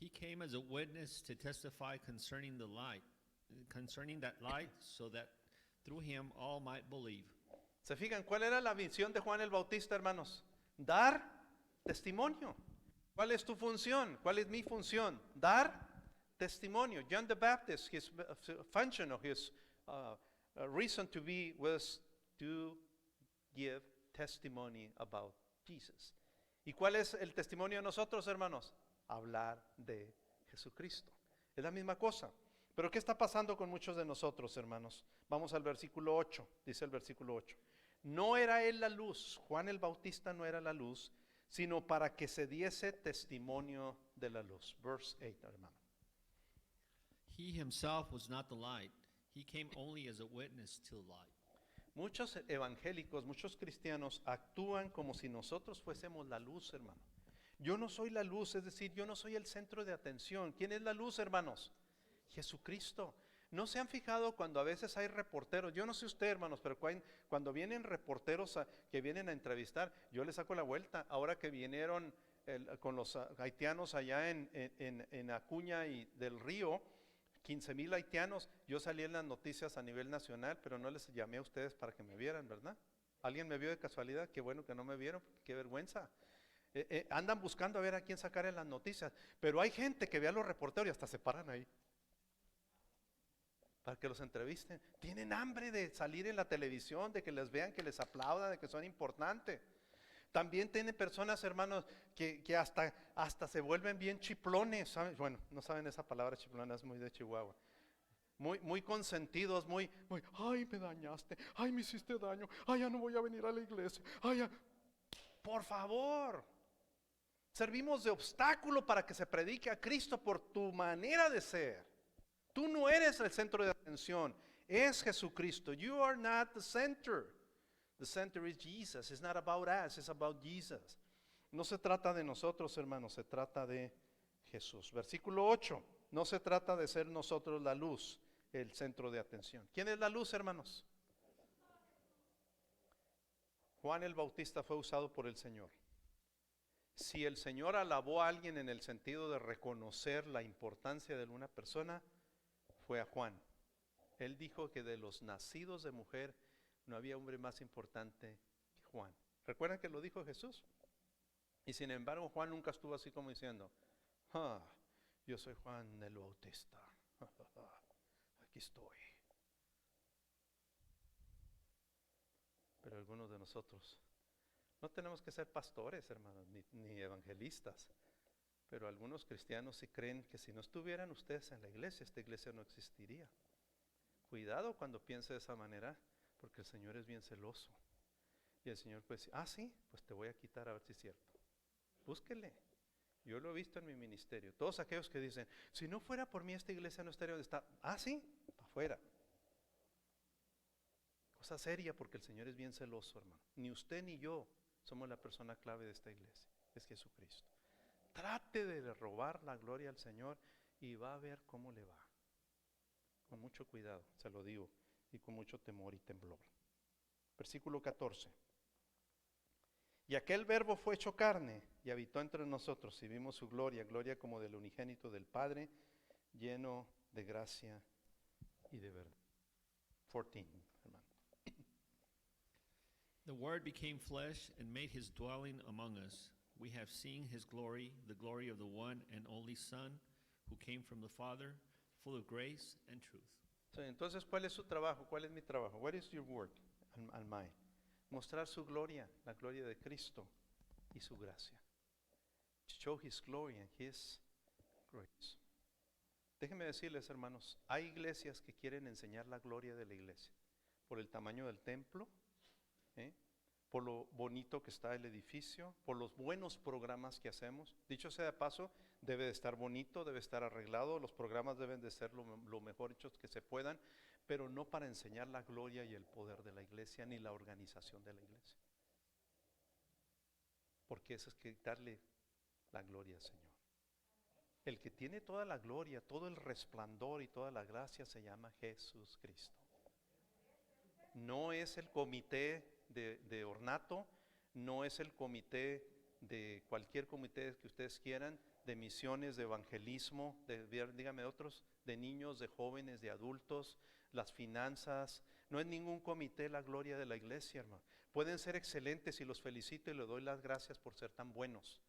S2: He came as a witness to testify concerning that light, so that through him all might believe.
S1: ¿Se fijan cuál era la misión de Juan el Bautista, hermanos? Dar testimonio. ¿Cuál es tu función? ¿Cuál es mi función? Dar testimonio. John the Baptist, his function or his reason to be was to give testimony about Jesus. ¿Y cuál es el testimonio de nosotros, hermanos? Hablar de Jesucristo. Es la misma cosa. Pero ¿qué está pasando con muchos de nosotros, hermanos? Vamos al versículo 8. Dice el versículo 8. No era él la luz, Juan el Bautista no era la luz, sino para que se diese testimonio de la luz. Verse 8, hermano.
S2: He himself was not the light. He came only as a witness to light.
S1: Muchos evangélicos, muchos cristianos actúan como si nosotros fuésemos la luz, hermano. Yo no soy la luz, es decir, yo no soy el centro de atención. ¿Quién es la luz, hermanos? Jesucristo. ¿No se han fijado cuando a veces hay reporteros? Yo no sé usted, hermanos, pero cuando vienen reporteros que vienen a entrevistar, yo les saco la vuelta. Ahora que vinieron con los haitianos allá en Acuña y del Río, 15,000 haitianos, yo salí en las noticias a nivel nacional, pero no les llamé a ustedes para que me vieran, ¿verdad? ¿Alguien me vio de casualidad? Qué bueno que no me vieron, qué vergüenza. Andan buscando a ver a quién sacar en las noticias, pero hay gente que ve a los reporteros y hasta se paran ahí para que los entrevisten. Tienen hambre de salir en la televisión, de que les vean, que les aplaudan, de que son importantes. También tienen personas, hermanos, que hasta se vuelven bien chiplones, ¿saben? Bueno, no saben esa palabra chiflona, es muy de Chihuahua. Muy consentidos, muy, ay, me dañaste, ay, me hiciste daño, ay, ya no voy a venir a la iglesia, ay, ya. Por favor, servimos de obstáculo para que se predique a Cristo por tu manera de ser. Tú no eres el centro de atención, es Jesucristo. You are not the center. The center is Jesus. It's not about us, it's about Jesus. No se trata de nosotros, hermanos, se trata de Jesús. Versículo 8. No se trata de ser nosotros la luz, el centro de atención. ¿Quién es la luz, hermanos? Juan el Bautista fue usado por el Señor. Si el Señor alabó a alguien en el sentido de reconocer la importancia de una persona, fue a Juan. Él dijo que de los nacidos de mujer no había hombre más importante que Juan. ¿Recuerdan que lo dijo Jesús? Y sin embargo Juan nunca estuvo así como diciendo, yo soy Juan el Bautista, aquí estoy. Pero algunos de nosotros no tenemos que ser pastores, hermanos, ni evangelistas. Pero algunos cristianos sí creen que si no estuvieran ustedes en la iglesia, esta iglesia no existiría. Cuidado cuando piense de esa manera, porque el Señor es bien celoso. Y el Señor puede decir, sí, pues te voy a quitar a ver si es cierto. Búsquele. Yo lo he visto en mi ministerio. Todos aquellos que dicen, si no fuera por mí esta iglesia no estaría donde está. Sí, para afuera. Cosa seria, porque el Señor es bien celoso, hermano. Ni usted ni yo somos la persona clave de esta iglesia. Es Jesucristo. Trate de robar la gloria al Señor y va a ver cómo le va. Con mucho cuidado, se lo digo, y con mucho temor y temblor. Versículo 14. Y aquel verbo fue hecho carne y habitó entre nosotros y vimos su gloria, gloria como del unigénito del Padre, lleno de gracia y de verdad. 14, hermano.
S2: The Word became flesh and made his dwelling among us. We have seen his glory, the glory of the one and only Son, who came from the Father, full of grace and truth.
S1: Entonces, ¿cuál es su trabajo? ¿Cuál es mi trabajo? What is your work and mine? Mostrar su gloria, la gloria de Cristo y su gracia. To show his glory and his grace. Déjenme decirles, hermanos, hay iglesias que quieren enseñar la gloria de la iglesia por el tamaño del templo, ¿eh? Por lo bonito que está el edificio, por los buenos programas que hacemos. Dicho sea de paso, debe de estar bonito, debe estar arreglado, los programas deben de ser lo mejor hechos que se puedan, pero no para enseñar la gloria y el poder de la iglesia, ni la organización de la iglesia. Porque eso es quitarle la gloria al Señor. El que tiene toda la gloria, todo el resplandor y toda la gracia se llama Jesús Cristo. No es el comité de ornato, no es el comité de cualquier comité que ustedes quieran, de misiones, de evangelismo, dígame otros, de niños, de jóvenes, de adultos, las finanzas. No es ningún comité la gloria de la iglesia, hermano. Pueden ser excelentes y los felicito y les doy las gracias por ser tan buenos,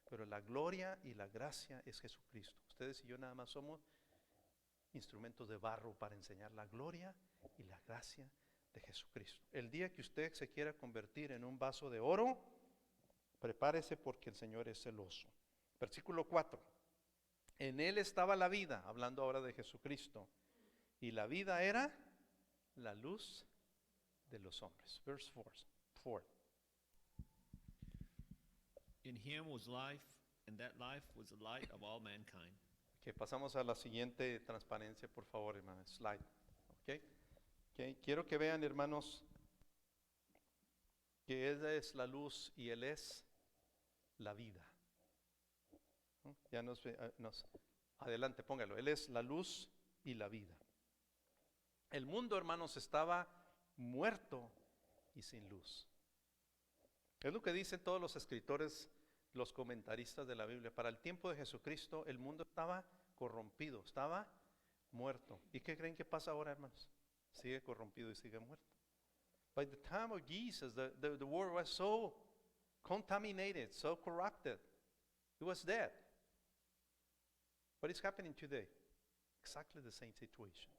S1: pero la gloria y la gracia es Jesucristo. Ustedes y yo nada más somos instrumentos de barro para enseñar la gloria y la gracia de Jesucristo. El día que usted se quiera convertir en un vaso de oro, prepárese porque el Señor es celoso. Versículo 4. En él estaba la vida, hablando ahora de Jesucristo, y la vida era la luz de los hombres. Verse 4.
S2: In him was life, and that life was the light of all mankind.
S1: Que pasamos a la siguiente transparencia, por favor, hermano. Slide. Okay. Quiero que vean, hermanos, que Él es la luz y Él es la vida. Ya adelante, póngalo. Él es la luz y la vida. El mundo, hermanos, estaba muerto y sin luz. Es lo que dicen todos los escritores, los comentaristas de la Biblia. Para el tiempo de Jesucristo, el mundo estaba corrompido, estaba muerto. ¿Y qué creen que pasa ahora, hermanos? Sigue corrompido y sigue muerto. By the time of Jesus, the world was so contaminated, so corrupted. It was dead. What is happening today? Exactly the same situation.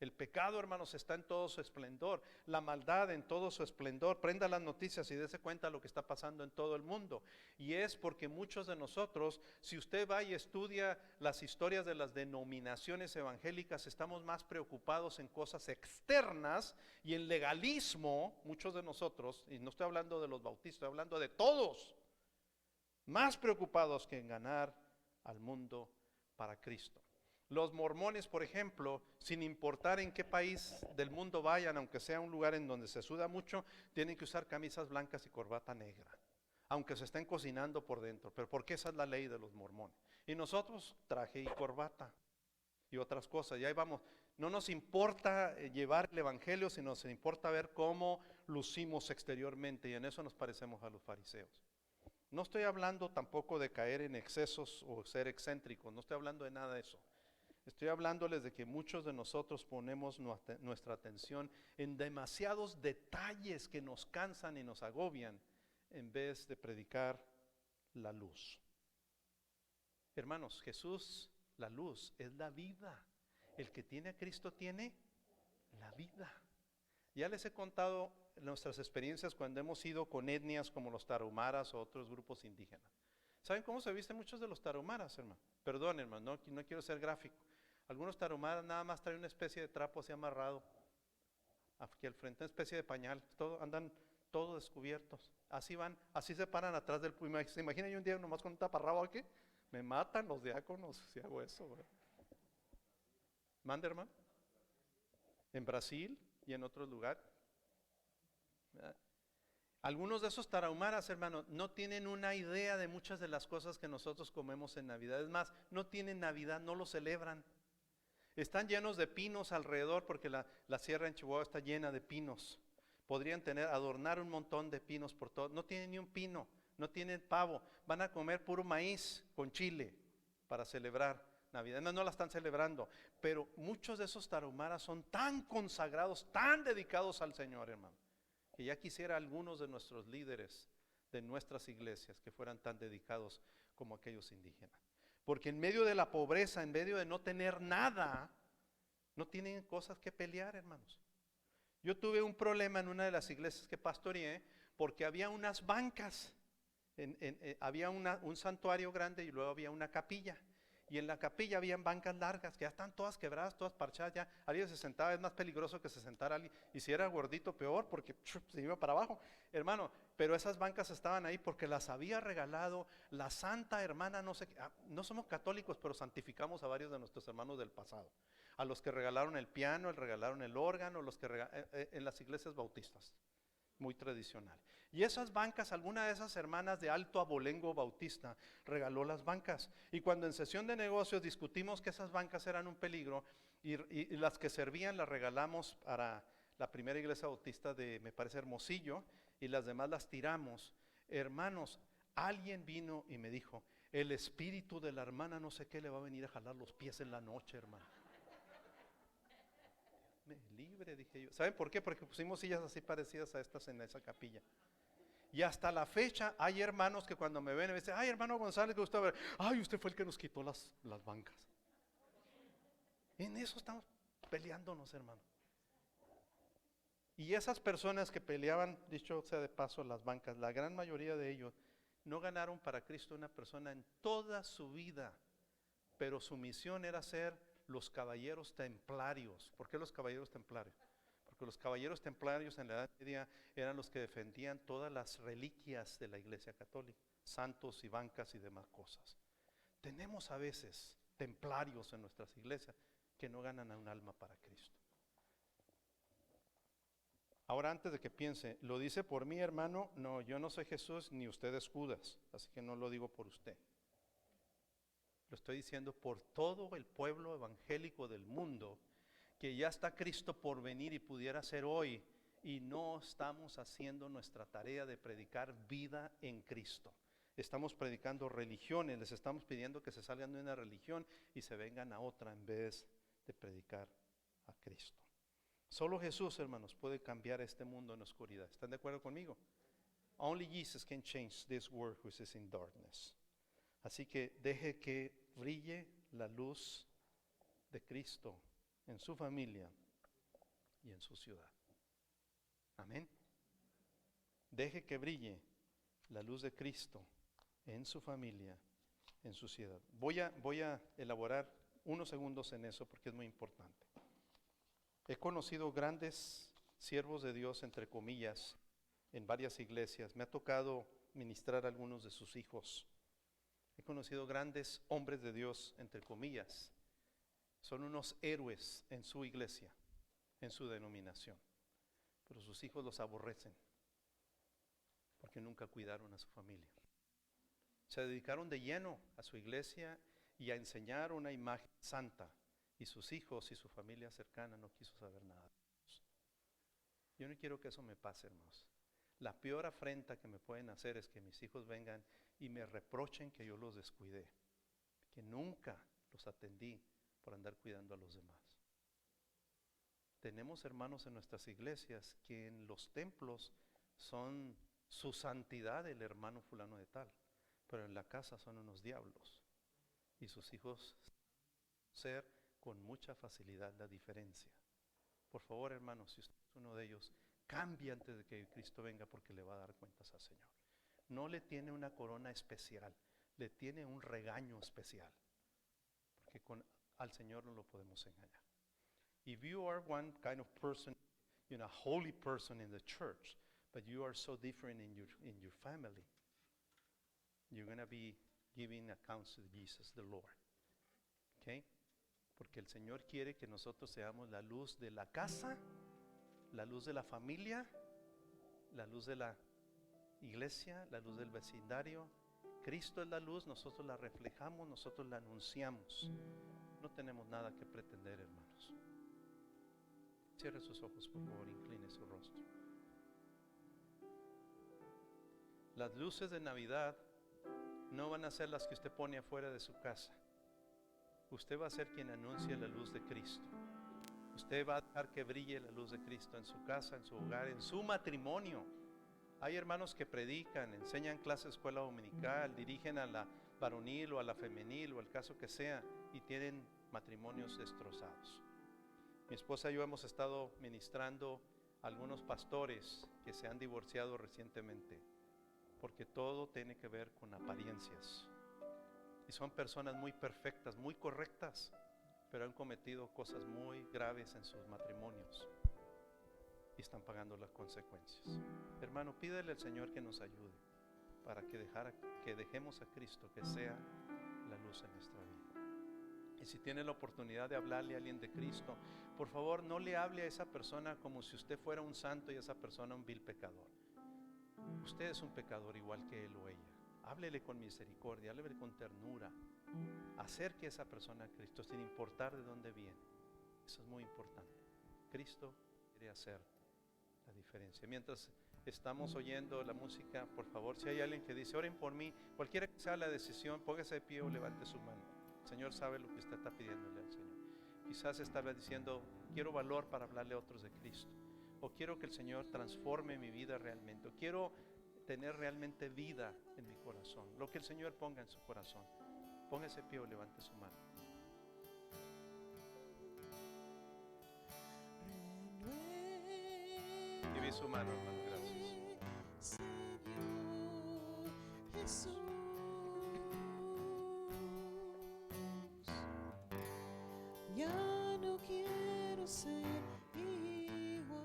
S1: El pecado, hermanos, está en todo su esplendor. La maldad en todo su esplendor. Prenda las noticias y dése cuenta de lo que está pasando en todo el mundo. Y es porque muchos de nosotros, si usted va y estudia las historias de las denominaciones evangélicas, estamos más preocupados en cosas externas y en legalismo. Muchos de nosotros, y no estoy hablando de los bautistas, estoy hablando de todos, más preocupados que en ganar al mundo para Cristo. Los mormones, por ejemplo, sin importar en qué país del mundo vayan, aunque sea un lugar en donde se suda mucho, tienen que usar camisas blancas y corbata negra, aunque se estén cocinando por dentro, pero porque esa es la ley de los mormones. Y nosotros, traje y corbata y otras cosas, y ahí vamos. No nos importa llevar el evangelio, sino nos importa ver cómo lucimos exteriormente, y en eso nos parecemos a los fariseos. No estoy hablando tampoco de caer en excesos o ser excéntricos, no estoy hablando de nada de eso. Estoy hablándoles de que muchos de nosotros ponemos nuestra atención en demasiados detalles que nos cansan y nos agobian en vez de predicar la luz. Hermanos, Jesús, la luz, es la vida. El que tiene a Cristo tiene la vida. Ya les he contado nuestras experiencias cuando hemos ido con etnias como los tarahumaras o otros grupos indígenas. ¿Saben cómo se visten muchos de los tarahumaras, hermano? Perdón, hermano, no quiero ser gráfico. Algunos tarahumaras nada más traen una especie de trapo así amarrado aquí al frente, una especie de pañal, andan todos descubiertos. Así van, así se paran atrás del puñal. ¿Se imaginan yo un día nomás con un taparrabo aquí? Me matan los diáconos si hago eso, ¿verdad? ¿Mande, hermano? En Brasil y en otros lugares. Algunos de esos tarahumaras, hermano, no tienen una idea de muchas de las cosas que nosotros comemos en Navidad. Es más, no tienen Navidad, no lo celebran. Están llenos de pinos alrededor porque la sierra en Chihuahua está llena de pinos. Podrían adornar un montón de pinos por todo. No tienen ni un pino, no tienen pavo. Van a comer puro maíz con chile para celebrar Navidad. No la están celebrando. Pero muchos de esos tarahumaras son tan consagrados, tan dedicados al Señor, hermano, que ya quisiera algunos de nuestros líderes de nuestras iglesias que fueran tan dedicados como aquellos indígenas. Porque en medio de la pobreza, en medio de no tener nada, no tienen cosas que pelear, hermanos. Yo tuve un problema en una de las iglesias que pastoreé porque había unas bancas, había un santuario grande y luego había una capilla. Y en la capilla habían bancas largas que ya están todas quebradas, todas parchadas, ya alguien se sentaba, es más peligroso que se sentara alguien, y si era gordito peor porque se iba para abajo, hermano, pero esas bancas estaban ahí porque las había regalado la santa hermana, no sé, no somos católicos, pero santificamos a varios de nuestros hermanos del pasado, a los que regalaron el piano, regalaron el órgano, los que en las iglesias bautistas, muy tradicional. Y esas bancas, alguna de esas hermanas de alto abolengo bautista regaló las bancas. Y cuando en sesión de negocios discutimos que esas bancas eran un peligro y las que servían las regalamos para la primera iglesia bautista de, me parece, Hermosillo, y las demás las tiramos. Hermanos, alguien vino y me dijo, el espíritu de la hermana no sé qué le va a venir a jalar los pies en la noche, hermano. Me libre, dije yo. ¿Saben por qué? Porque pusimos sillas así parecidas a estas en esa capilla. Y hasta la fecha hay hermanos que cuando me ven me dicen, ay, hermano González, que usted, ay, usted fue el que nos quitó las bancas. En eso estamos peleándonos, hermano. Y esas personas que peleaban, dicho sea de paso, las bancas, la gran mayoría de ellos no ganaron para Cristo una persona en toda su vida, pero su misión era ser los caballeros templarios. ¿Por qué los caballeros templarios? Porque los caballeros templarios en la Edad Media eran los que defendían todas las reliquias de la Iglesia Católica, santos y bancas y demás cosas. Tenemos a veces templarios en nuestras iglesias que no ganan a un alma para Cristo. Ahora, antes de que piense, ¿lo dice por mí, hermano? No, yo no soy Jesús ni usted es Judas, así que no lo digo por usted. Lo estoy diciendo por todo el pueblo evangélico del mundo, que ya está Cristo por venir y pudiera ser hoy, y no estamos haciendo nuestra tarea de predicar vida en Cristo. Estamos predicando religiones, les estamos pidiendo que se salgan de una religión y se vengan a otra en vez de predicar a Cristo. Solo Jesús, hermanos, puede cambiar este mundo en oscuridad. ¿Están de acuerdo conmigo? Only Jesus can change this world which is in darkness. Así que deje que brille la luz de Cristo en su familia y en su ciudad. Amén. Deje que brille la luz de Cristo en su familia, en su ciudad. Voy a elaborar unos segundos en eso porque es muy importante. He conocido grandes siervos de Dios, entre comillas, en varias iglesias. Me ha tocado ministrar a algunos de sus hijos. He conocido grandes hombres de Dios, entre comillas. Son unos héroes en su iglesia, en su denominación. Pero sus hijos los aborrecen porque nunca cuidaron a su familia. Se dedicaron de lleno a su iglesia y a enseñar una imagen santa. Y sus hijos y su familia cercana no quiso saber nada de ellos. Yo no quiero que eso me pase, hermanos. La peor afrenta que me pueden hacer es que mis hijos vengan y me reprochen que yo los descuidé, que nunca los atendí por andar cuidando a los demás. Tenemos hermanos en nuestras iglesias que en los templos son su santidad el hermano fulano de tal, pero en la casa son unos diablos. Y sus hijos ser con mucha facilidad la diferencia. Por favor, hermanos, si usted es uno de ellos, cambie antes de que Cristo venga porque le va a dar cuentas al Señor. No le tiene una corona especial, le tiene un regaño especial, porque al Señor no lo podemos engañar. If you are one kind of person, a holy person in the church, but you are so different in your family, you're going to be giving accounts to Jesus, the Lord. Okay? Porque el Señor quiere que nosotros seamos la luz de la casa, la luz de la familia, la luz de la iglesia, la luz del vecindario. Cristo es la luz, nosotros la reflejamos, nosotros la anunciamos. No tenemos nada que pretender, hermanos. Cierre sus ojos, por favor, incline su rostro. Las luces de Navidad no van a ser las que usted pone afuera de su casa. Usted va a ser quien anuncie la luz de Cristo. Usted va a dejar que brille la luz de Cristo en su casa, en su hogar, en su matrimonio. Hay hermanos que predican, enseñan clases de escuela dominical, dirigen a la varonil o a la femenil o el caso que sea y tienen matrimonios destrozados. Mi esposa y yo hemos estado ministrando a algunos pastores que se han divorciado recientemente porque todo tiene que ver con apariencias. Y son personas muy perfectas, muy correctas, pero han cometido cosas muy graves en sus matrimonios y están pagando las consecuencias. Hermano, pídele al Señor que nos ayude para que dejemos a Cristo que sea la luz en nuestra vida. Y si tiene la oportunidad de hablarle a alguien de Cristo, por favor no le hable a esa persona como si usted fuera un santo y esa persona un vil pecador. Usted es un pecador igual que él o ella. Háblele con misericordia, háblele con ternura. Acerque a esa persona a Cristo sin importar de dónde viene. Eso es muy importante. Cristo quiere hacer la diferencia. Mientras estamos oyendo la música, por favor, si hay alguien que dice, oren por mí, cualquiera que sea la decisión, póngase de pie o levante su mano. El Señor sabe lo que usted está pidiéndole al Señor. Quizás estaba diciendo, quiero valor para hablarle a otros de Cristo, o quiero que el Señor transforme mi vida realmente, o quiero tener realmente vida en mi corazón. Lo que el Señor ponga en su corazón, póngase de pie o levante su mano. Y vi su mano, hermano, gracias.
S3: Señor Jesús, ya no quiero ser igual.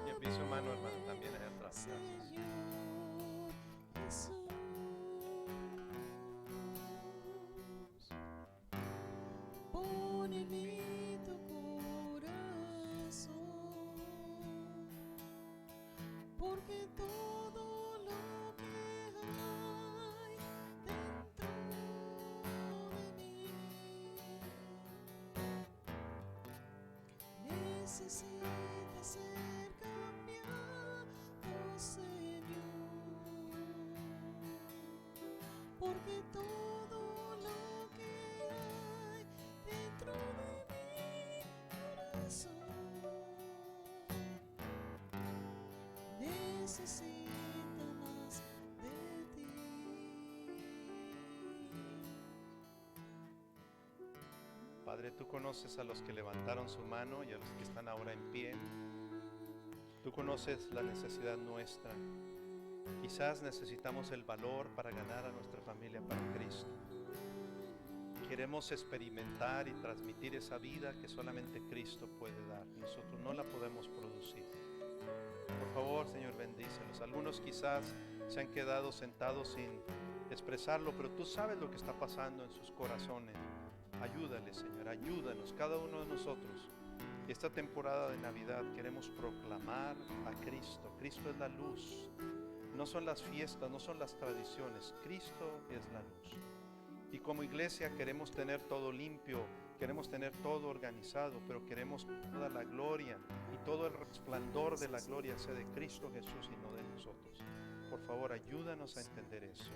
S1: Y vi su mano, hermano, también allá atrás. Gracias.
S3: Señor Jesús, pon en mí tu corazón, porque todo lo que hay dentro de mí necesita ser cambiado, Señor, porque todo lo que hay dentro de mi corazón necesita más de ti.
S1: Padre, tú conoces a los que levantaron su mano y a los que están ahora en pie. Tú conoces la necesidad nuestra. Quizás necesitamos el valor para ganar a nuestra familia para Cristo. Queremos experimentar y transmitir esa vida que solamente Cristo puede dar. Nosotros no la podemos producir. Por favor, Señor, bendícelos. Algunos quizás se han quedado sentados sin expresarlo, pero tú sabes lo que está pasando en sus corazones. Ayúdale, Señor, ayúdanos, cada uno de nosotros. Esta temporada de Navidad queremos proclamar a Cristo. Cristo es la luz. No son las fiestas, no son las tradiciones. Cristo es la luz. Y como iglesia queremos tener todo limpio, queremos tener todo organizado, pero queremos toda la gloria y todo el resplandor de la gloria sea de Cristo Jesús y no de nosotros. Por favor, ayúdanos a entender eso.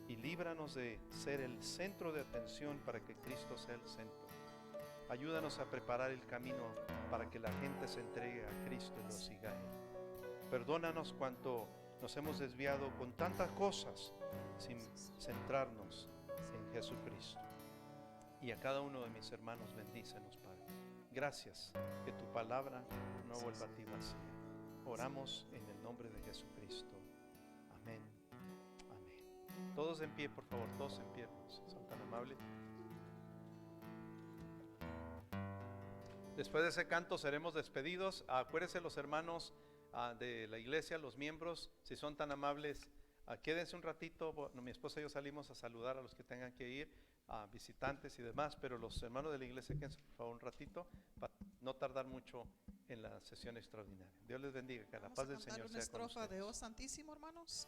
S1: Y líbranos de ser el centro de atención para que Cristo sea el centro. Ayúdanos a preparar el camino para que la gente se entregue a Cristo y lo siga a Él. Perdónanos cuanto nos hemos desviado con tantas cosas sin centrarnos en Jesucristo. Y a cada uno de mis hermanos bendícenos, Padre. Gracias, que tu palabra no vuelva a ti vacía. Oramos en el nombre de Jesucristo. Amén. Todos en pie, por favor, todos en pie, hermanos. Son tan amables. Después de ese canto seremos despedidos. Acuérdense los hermanos de la iglesia, los miembros, si son tan amables, quédense un ratito. Bueno, mi esposa y yo salimos a saludar a los que tengan que ir, a visitantes y demás, pero los hermanos de la iglesia quédense por favor un ratito para no tardar mucho en la sesión extraordinaria. Dios les bendiga, que la paz del Señor sea con
S4: Vamos a cantar una estrofa de
S1: ustedes.
S4: Oh Santísimo, hermanos.